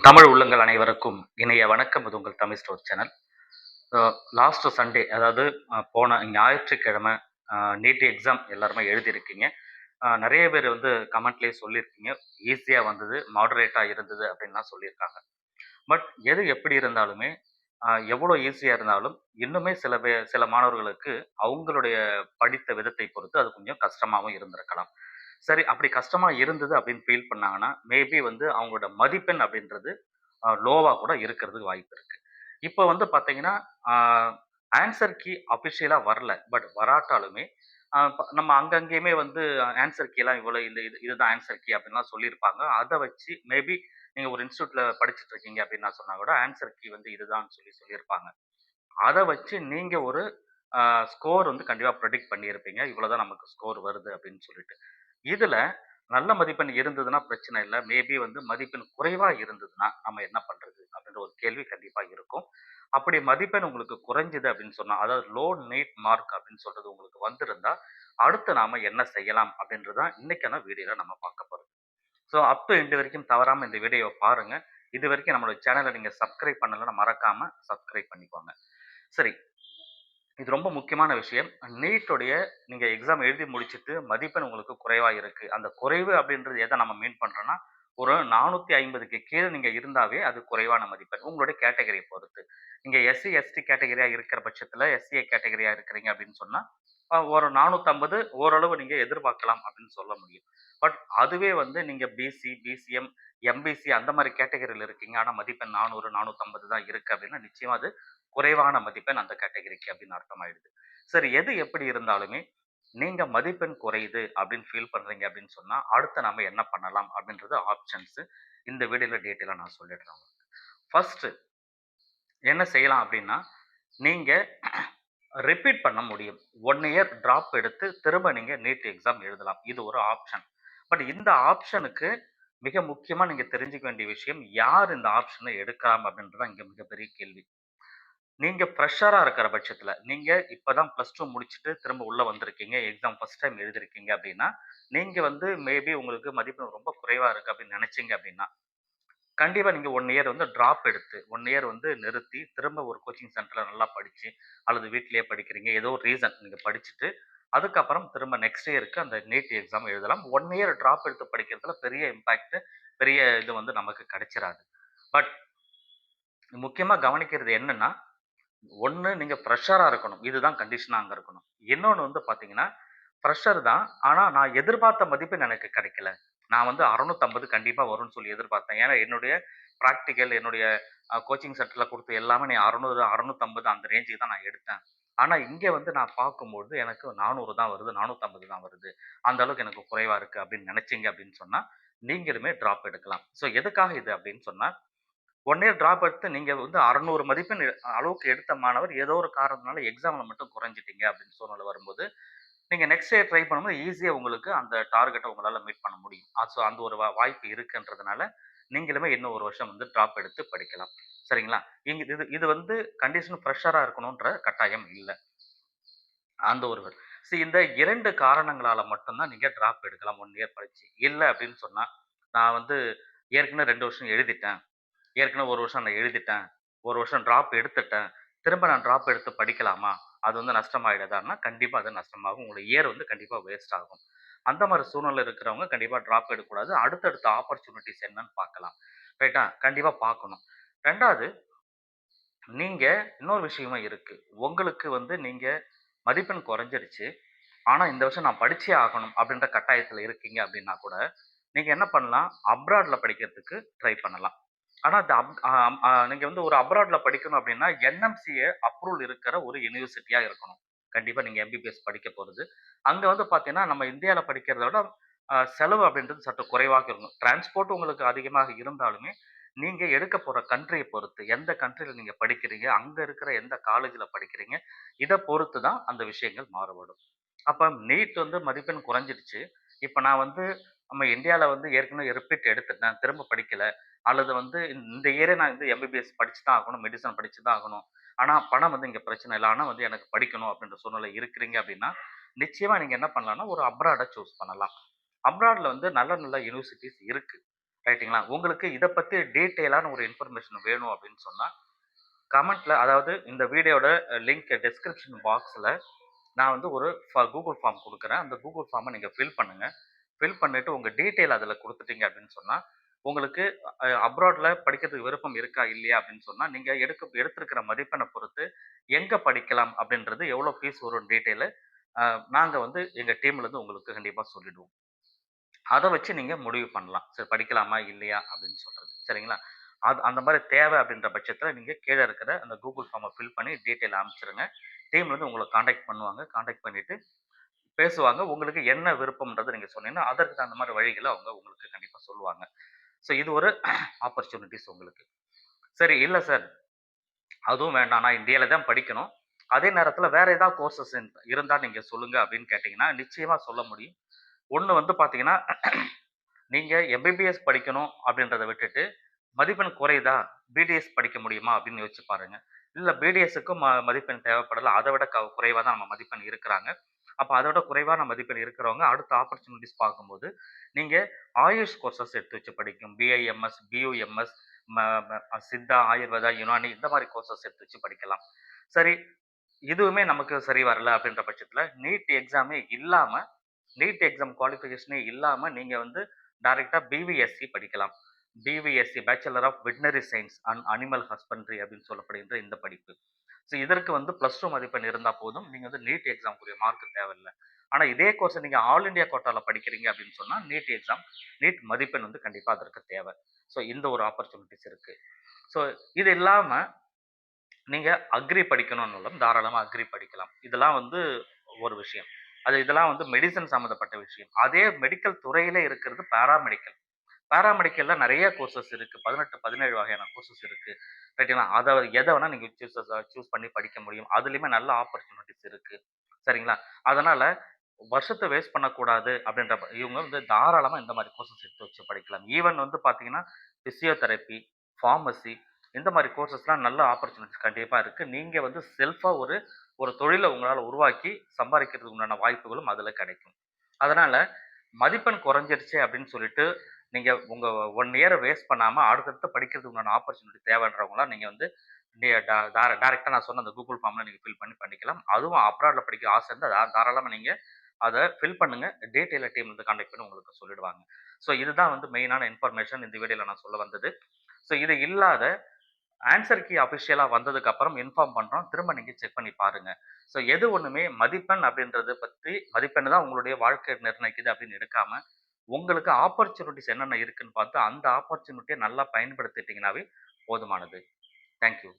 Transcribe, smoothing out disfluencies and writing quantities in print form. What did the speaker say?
தமிழ் உள்ளங்கள் அனைவருக்கும் இணைய வணக்கம். இது உங்கள் Tamil store channel. Last Sunday, அதாவது போன ஞாயிற்றுக்கிழமை நீட் எக்ஸாம் எல்லாருமே எழுதியிருக்கீங்க. நிறைய பேர் வந்து கமெண்ட்லேயே சொல்லியிருக்கீங்க, ஈஸியாக வந்தது, மாடரேட்டாக இருந்தது அப்படின்லாம் சொல்லியிருக்காங்க. பட் எது எப்படி இருந்தாலுமே, எவ்வளோ ஈஸியாக இருந்தாலும் இன்னுமே சில மாணவர்களுக்கு அவங்களுடைய படித்த விதத்தை பொறுத்து அது கொஞ்சம் கஷ்டமாகவும் இருந்திருக்கலாம். சரி, அப்படி கஷ்டமா இருந்தது அப்படின்னு ஃபீல் பண்ணாங்கன்னா, மேபி வந்து அவங்களோட மதிப்பெண் அப்படின்றது லோவா கூட இருக்கிறதுக்கு வாய்ப்பு இருக்கு. இப்போ வந்து பார்த்தீங்கன்னா, ஆ ஆன்ஸர் கீ அஃபிஷியலா வரல. பட் வராட்டாலுமே, நம்ம அங்கங்கேயுமே வந்து ஆன்ஸர் கீலாம் இவ்வளோ இந்த இதுதான் ஆன்ஸர் கீ அப்படின்லாம் சொல்லியிருப்பாங்க. அத வச்சு மேபி நீங்க ஒரு இன்ஸ்டிடியூட்ல படிச்சுட்டு இருக்கீங்க அப்படின்னு நான் சொன்னா கூட, ஆன்ஸர் கீ வந்து இதுதான்னு சொல்லியிருப்பாங்க. அத வச்சு நீங்க ஒரு ஸ்கோர் வந்து கண்டிப்பா பிரெடிக்ட் பண்ணியிருப்பீங்க. இவ்வளோதான் நமக்கு ஸ்கோர் வருது அப்படின்னு சொல்லிட்டு. இதுல நல்ல மதிப்பெண் இருந்ததுன்னா பிரச்சனை இல்ல. மேபி வந்து மதிப்பெண் குறைவா இருந்ததுன்னா, நம்ம என்ன பண்றது? அப்படின்ற ஒரு கேள்வி கண்டிப்பா இருக்கும். அப்படி மதிப்பெண் உங்களுக்கு குறைஞ்சது அப்படின்னு சொன்னா, அதாவது லோ நீட் மார்க் அப்படின்னு சொல்றது உங்களுக்கு வந்திருந்தா, அடுத்து நாம என்ன செய்யலாம்? அப்படின்றது தான் இன்னைக்கான வீடியோல நம்ம பார்க்க போறோம். ஸோ அப் டூ எண்ட் வரைக்கும் தவறாம இந்த வீடியோவ பாருங்க. இதுவரைக்கும் நம்மளோட சேனல நீங்க சப்ஸ்கிரைப் பண்ணலன்னா மறக்காம சப்ஸ்கிரைப் பண்ணிக்கோங்க. சரி, இது ரொம்ப முக்கியமான விஷயம். நீட்டுடைய நீங்க எக்ஸாம் எழுதி முடிச்சுட்டு மதிப்பெண் உங்களுக்கு குறைவா இருக்கு. அந்த குறைவு அப்படின்றது எத நம்ம மீன் பண்றோம்னா, ஒரு 450க்கு கீழ நீங்க இருந்தாவே அது குறைவான மதிப்பெண். உங்களுடைய கேட்டகரிய பொறுத்து. நீங்க எஸ்சி, எஸ்டி கேட்டகரியா இருக்கிற பட்சத்துல, எஸ்சிஏ கேட்டகரியா இருக்கிறீங்க அப்படின்னு சொன்னா, ஒரு 450 ஓரளவு நீங்க எதிர்பார்க்கலாம் அப்படின்னு சொல்ல முடியும். பட் அதுவே வந்து நீங்க பிசி, பிசிஎம், எம்பிசி அந்த மாரி கேட்டகரில இருக்கீங்க. ஆனா மதிப்பெண் 400, 450 தான் இருக்கு அப்படின்னா, நிச்சயமா அது குறைவான மதிப்பெண் அந்த கேட்டகரிக்கு அப்படின்னு அர்த்தமாயிடுது. சரி, எது எப்படி இருந்தாலுமே, நீங்க மதிப்பெண் குறையுது அப்படின்னு ஃபீல் பண்றீங்க அப்படின்னு சொன்னா, அடுத்து நாம என்ன பண்ணலாம் அப்படின்றது ஆப்ஷன்ஸ் இந்த வீடியோல டீட்டெயிலா நான் சொல்லிடுறேன் உங்களுக்கு. ஃபர்ஸ்ட் என்ன செய்யலாம் அப்படின்னா, நீங்க ரிப்பீட் பண்ண முடியும். 1 இயர் டிராப் எடுத்து திரும்ப நீங்க நீட் எக்ஸாம் எழுதலாம். இது ஒரு ஆப்ஷன். பட் இந்த ஆப்ஷனுக்கு மிக முக்கியமா நீங்க தெரிஞ்சுக்க வேண்டிய விஷயம், யார் இந்த ஆப்ஷன எடுக்கலாம் அப்படின்றது தான் இங்க மிகப்பெரிய கேள்வி. நீங்க ஃப்ரெஷரா இருக்கிற பட்சத்துல, நீங்க இப்ப தான் +2 முடிச்சுட்டு திரும்ப உள்ள வந்திருக்கீங்க. எக்ஸாம் ஃபர்ஸ்ட் டைம் எழுதியிருக்கீங்க அப்படின்னா, நீங்க வந்து மேபி உங்களுக்கு மதிப்பெண் ரொம்ப குறைவா இருக்கு அப்படின்னு நினைச்சீங்க அப்படின்னா, கண்டிப்பா நீங்க 1 இயர் வந்து டிராப் எடுத்து, 1 இயர் வந்து நிறுத்தி, திரும்ப ஒரு கோச்சிங் சென்டர்ல நல்லா படிச்சு, அல்லது வீட்டிலேயே படிக்கிறீங்க. ஏதோ ஒரு ரீசன் நீங்க படிச்சுட்டு, அதுக்கப்புறம் திரும்ப நெக்ஸ்ட் இயருக்கு அந்த நீட் எக்ஸாம் எழுதலாம். 1 இயர் டிராப் எடுத்து படிக்கிறதுல பெரிய இம்பாக்ட், பெரிய இது வந்து நமக்கு கிடைச்சிராது. பட் முக்கியமா கவனிக்கிறது என்னன்னா, ஒண்ணு நீங்க ஃப்ரெஷரா இருக்கணும். இதுதான் கண்டிஷனா அங்க இருக்கணும். இன்னொன்னு வந்து பார்த்தீங்கன்னா, ஃப்ரெஷர் தான். ஆனா நான் எதிர்பார்த்த மதிப்பெண் எனக்கு கிடைக்கல. நான் வந்து 650 கண்டிப்பா வரும்னு சொல்லி எதிர்பார்த்தேன். ஏன்னா என்னுடைய பிராக்டிகல், என்னுடைய கோச்சிங் சென்டர்ல குடுத்த எல்லாமே நீ 600, 650 அந்த ரேஞ்சுக்கு தான் நான் எடுத்தேன். ஆனா இங்க வந்து நான் பார்க்கும்போது எனக்கு 400 தான் வருது, 450 தான் வருது. அந்த அளவுக்கு எனக்கு குறைவா இருக்கு அப்படின்னு நினைச்சீங்க அப்படின்னு சொன்னா, நீங்களுமே டிராப் எடுக்கலாம். ஸோ எதுக்காக இது அப்படின்னு சொன்னா, 1 இயர் டிராப் எடுத்து நீங்க வந்து 600 மதிப்பெண் அளவுக்கு எடுத்த மாணவர் ஏதோ ஒரு காரணத்தினால எக்ஸாம்ல மட்டும் குறைஞ்சிட்டீங்க அப்படின்னு சூழ்நிலை வரும்போது, நீங்க நெக்ஸ்ட் இயர் ட்ரை பண்ணும்போது ஈஸியா உங்களுக்கு அந்த டார்கெட்ட உங்களால மீட் பண்ண முடியும். ஸோ அந்த ஒரு வாய்ப்பு இருக்குன்றதுனால, நீங்களுமே இன்னும் 1 வருஷம் வந்து டிராப் எடுத்து படிக்கலாம். சரிங்களா? இங்க இது இது வந்து கண்டிஷன் ஃப்ரெஷரா இருக்கணுன்ற கட்டாயம் இல்ல. அந்த ஒரு இந்த 2 காரணங்களால மட்டும் தான் நீங்க டிராப் எடுக்கலாம் 1 இயர் படிச்சு. இல்ல அப்படின்னு சொன்னா, நான் வந்து ஏற்கனவே 2 வருஷம் எழுதிட்டேன். ஏற்கனவே 1 வருஷம் நான் எழுதிட்டேன். 1 வருஷம் டிராப் எடுத்துட்டேன். திரும்ப நான் டிராப் எடுத்து படிக்கலாமா? அது வந்து நஷ்டமாயிடாதான்னா, கண்டிப்பா அது நஷ்டமாகும். உங்களோட இயர் வந்து கண்டிப்பா வேஸ்ட் ஆகும். அந்த மாரி சூழ்நிலை இருக்கிறவங்க கண்டிப்பா டிராப் எடுக்கக்கூடாது. அடுத்தடுத்த ஆப்பர்ச்சுனிட்டீஸ் என்னன்னு பார்க்கலாம். ரைட்டா? கண்டிப்பா பார்க்கணும். 2வது, நீங்க இன்னொரு விஷயமும் இருக்கு. உங்களுக்கு வந்து நீங்க மதிப்பெண் குறைஞ்சிருச்சு. ஆனா, இந்த வருஷம் நான் படிச்சே ஆகணும் அப்படின்ற கட்டாயத்துல இருக்கீங்க அப்படின்னா கூட, நீங்க என்ன பண்ணலாம்? அப்ராட்ல படிக்கிறதுக்கு ட்ரை பண்ணலாம். ஆனா, அது அப் அ அ நீங்க வந்து ஒரு அப்ராட்ல படிக்கணும் அப்படின்னா, என்எம்சிஏ அப்ரூவல் இருக்கிற ஒரு யுனிவர்சிட்டியா இருக்கணும். கண்டிப்பா நீங்க எம்பிபிஎஸ் படிக்க போறது. அங்க வந்து பார்த்தீங்கன்னா, நம்ம இந்தியால படிக்கிறத விட செலவு அப்படின்றது சற்று குறைவாக இருக்கும். டிரான்ஸ்போர்ட் உங்களுக்கு அதிகமாக இருந்தாலுமே, நீங்க எடுக்க போற கண்ட்ரிய பொறுத்து, எந்த கண்ட்ரில நீங்க படிக்கிறீங்க, அங்க இருக்கிற எந்த காலேஜ்ல படிக்கிறீங்க, இத பொறுத்து தான் அந்த விஷயங்கள் மாறுபடும். அப்ப நீட் வந்து மதிப்பெண் குறைஞ்சிடுச்சு. இப்ப நான் வந்து நம்ம இந்தியால வந்து ஏற்கனவே ரிப்பீட் எடுத்துட்டேன். திரும்ப படிக்கல. அல்லது வந்து இந்த இயரே நான் வந்து எம்பிபிஎஸ் படிச்சு தான் ஆகணும். மெடிசின் படிச்சு தான் ஆகணும். ஆனா பணம் வந்து இங்க பிரச்சனை இல்ல. ஆனா வந்து எனக்கு படிக்கணும் அப்படின்ற சூழ்நிலை இருக்கிறீங்க அப்படின்னா, நிச்சயமா நீங்க என்ன பண்ணலாம்னா, ஒரு அப்ராட சூஸ் பண்ணலாம். அப்ராட்ல வந்து நல்ல நல்ல யுனிவர்சிட்டீஸ் இருக்கு. ரைட்டுங்களா? உங்களுக்கு இத பத்தி டீட்டெயிலான ஒரு இன்ஃபர்மேஷன் வேணும் அப்படின்னு சொன்னா, கமெண்ட்ல அதாவது இந்த வீடியோட லிங்க் டிஸ்கிரிப்ஷன் பாக்ஸ்ல நான் வந்து ஒரு கூகுள் ஃபார்ம் குடுக்குறேன். அந்த கூகுள் ஃபார்ம நீங்க ஃபில் பண்ணுங்க. ஃபில் பண்ணிட்டு உங்க டீட்டெயில் அதில குடுத்துட்டீங்க அப்படின்னு சொன்னா, உங்களுக்கு அப்ராட்ல படிக்கிறதுக்கு விருப்பம் இருக்கா? இல்லையா? அப்படின்னு சொன்னா, நீங்க எடுத்திருக்கிற மதிப்பெண்ண பொறுத்து எங்க படிக்கலாம் அப்படின்றது, எவ்வளோ ஃபீஸ் வரும் டீட்டெயிலு அ நாங்க வந்து எங்க டீம்லேருந்து உங்களுக்கு கண்டிப்பா சொல்லிடுவோம். அத வச்சு நீங்க முடிவு பண்ணலாம். சரி படிக்கலாமா? இல்லையா? அப்படின்னு சொல்றது. சரிங்களா? அந்த மாரி தேவை அப்படின்ற பட்சத்தில நீங்க கீழ இருக்கிற அந்த கூகுள் ஃபார்ம ஃபில் பண்ணி டீட்டெயில் அனுப்பிச்சுருங்க. டீம்லேருந்து உங்கள கான்டாக்ட் பண்ணுவாங்க. கான்டாக்ட் பண்ணிட்டு பேசுவாங்க. உங்களுக்கு என்ன விருப்பம்ன்றத நீங்க சொன்னீங்கன்னா, அதற்கு தகுந்த மாரி வழிகள அவங்க உங்களுக்கு கண்டிப்பா சொல்லுவாங்க. ஸோ இது ஒரு ஆப்பர்ச்சுனிட்டீஸ் உங்களுக்கு. சரி இல்ல சார், அதுவும் வேண்டாம். நான் இந்தியால தான் படிக்கணும். அதே நேரத்தில வேற ஏதாவது கோர்சஸ் இருந்தா நீங்க சொல்லுங்க அப்படின்னு கேட்டீங்கன்னா, நிச்சயமா சொல்ல முடியும். ஒண்ணு வந்து பார்த்தீங்கன்னா, நீங்க எம்பிபிஎஸ் படிக்கணும் அப்படின்றத விட்டுட்டு, மதிப்பெண் குறையுதா? பிடிஎஸ் படிக்க முடியுமா? அப்படின்னு யோசிச்சு பாருங்க. இல்ல பிடிஎஸ்ஸுக்கும் மதிப்பெண் தேவைப்படல. அத விட குறைவா தான் நம்ம மதிப்பெண் இருக்கிறாங்க. அப்ப அத விட குறைவான மதிப்பெண் இருக்கிறவங்க அடுத்த ஆப்பர்ச்சுனிட்டீஸ் பார்க்கும்போது, நீங்க ஆயுஷ் கோர்சஸ் எடுத்து வச்சு படிக்கும். பிஐஎம்எஸ், பியூஎம்எஸ், ம ம சித்தா, ஆயுர்வேதா, யுனானி இந்த மாரி கோர்சஸ் எடுத்து வச்சு படிக்கலாம். சரி, இதுவுமே நமக்கு சரி வரல அப்படின்ற பட்சத்தில, நீட் எக்ஸாமே இல்லாம நீட் எக்ஸாம் குவாலிஃபிகேஷனே இல்லாம நீங்க வந்து டைரக்ட்டா பிவிஎஸ்சி படிக்கலாம். BVSc bachelor of veterinary science and animal husbandry அப்படின்னு சொல்லப்படுகின்ற இந்த படிப்பு. ஸோ இதற்கு வந்து +2 மதிப்பெண் இருந்தா போதும். நீங்க வந்து நீட் எக்ஸாம்க்குரிய மார்க் தேவையில்ல. ஆனா இதே கோர்ஸ நீங்க ஆல் இண்டியா கோட்டால படிக்கிறீங்க அப்படின்னு சொன்னா, நீட் மதிப்பெண் வந்து கண்டிப்பா அதற்கு தேவை. ஸோ இந்த ஒரு ஆப்பர்ச்சுனிட்டீஸ் இருக்கு. ஸோ இது இல்லாம நீங்க அக்ரி படிக்கணும்னாலும் தாராளமா அக்ரி படிக்கலாம். இதெல்லாம் வந்து ஒரு விஷயம். இதெல்லாம் வந்து மெடிசின் சம்மந்தப்பட்ட விஷயம். அதே மெடிக்கல் துறையிலே இருக்கிறது பாராமெடிக்கல். பாராமெடிக்கல்ல நெறைய கோர்சஸ் இருக்கு. 18, 17 வகையான கோர்சஸ் இருக்கு. ரைட்டுங்களா? எத வேணா நீங்க சூஸ் பண்ணி படிக்க முடியும். அதிலயுமே நல்ல ஆப்பர்ச்சுனிட்டீஸ் இருக்கு. சரிங்களா? அதனால வருஷத்த வேஸ்ட் பண்ணக்கூடாது இவங்க வந்து தாராளமா இந்த மாரி கோர்சஸ் எடுத்து வச்சு படிக்கலாம். ஈவன் வந்து பார்த்தீங்கன்னா, பிசியோதெரபி, பார்மசி இந்த மாரி கோர்சஸ்லாம் நல்ல ஆப்பர்ச்சுனிட்டீஸ் கண்டிப்பா இருக்கு. நீங்க வந்து செல்ஃபா ஒரு ஒரு தொழில உங்களால உருவாக்கி சம்பாரிக்கிறதுக்கு உண்டான வாய்ப்புகளும் அதுல கிடைக்கும். அதனால மதிப்பெண் குறைஞ்சிருச்சு அப்படின்னு சொல்லிட்டு, நீங்க உங்க 1 இயர வேஸ்ட் பண்ணாம அடுத்தடுத்து படிக்கிறதுக்கு உண்டான ஆப்பர்ச்சுனிட்டி தேவைன்றவங்கலாம் நீங்க வந்து டே டா டைர டைரக்ட்டா நான் சொன்ன அந்த கூகுள் ஃபார்ம்ல நீங்க ஃபில் பண்ணி பண்ணிக்கலாம். அதுவும் அப்ராட்ல படிக்க ஆசை இருந்தா தாராளமா நீங்க அத ஃபில் பண்ணுங்க. டீட்டெயிலா டீம் வந்து கான்டாக்ட் பண்ணி உங்களுக்கு சொல்லிடுவாங்க. ஸோ இதுதான் வந்து மெயினான இன்ஃபர்மேஷன் இந்த வீடியோல நான் சொல்ல வந்தது. ஸோ இது இல்லாத ஆன்ஸர் கீ அஃபிஷியலா வந்ததுக்கு அப்புறம் இன்ஃபார்ம் பண்றோம். திரும்ப நீங்க செக் பண்ணி பாருங்க. ஸோ எது ஒண்ணுமே மதிப்பெண் அப்படின்றத பத்தி மதிப்பெண் தான் உங்களுடைய வாழ்க்கைய நிர்ணயிக்குது அப்படின்னு எடுக்காம, உங்களுக்கு ஆப்பர்ச்சுனிட்டீஸ் என்னென்ன இருக்குன்னு பார்த்து, அந்த ஆப்பர்ச்சுனிட்டிய நல்லா பயன்படுத்திட்டீங்கன்னாவே போதுமானது. Thank you.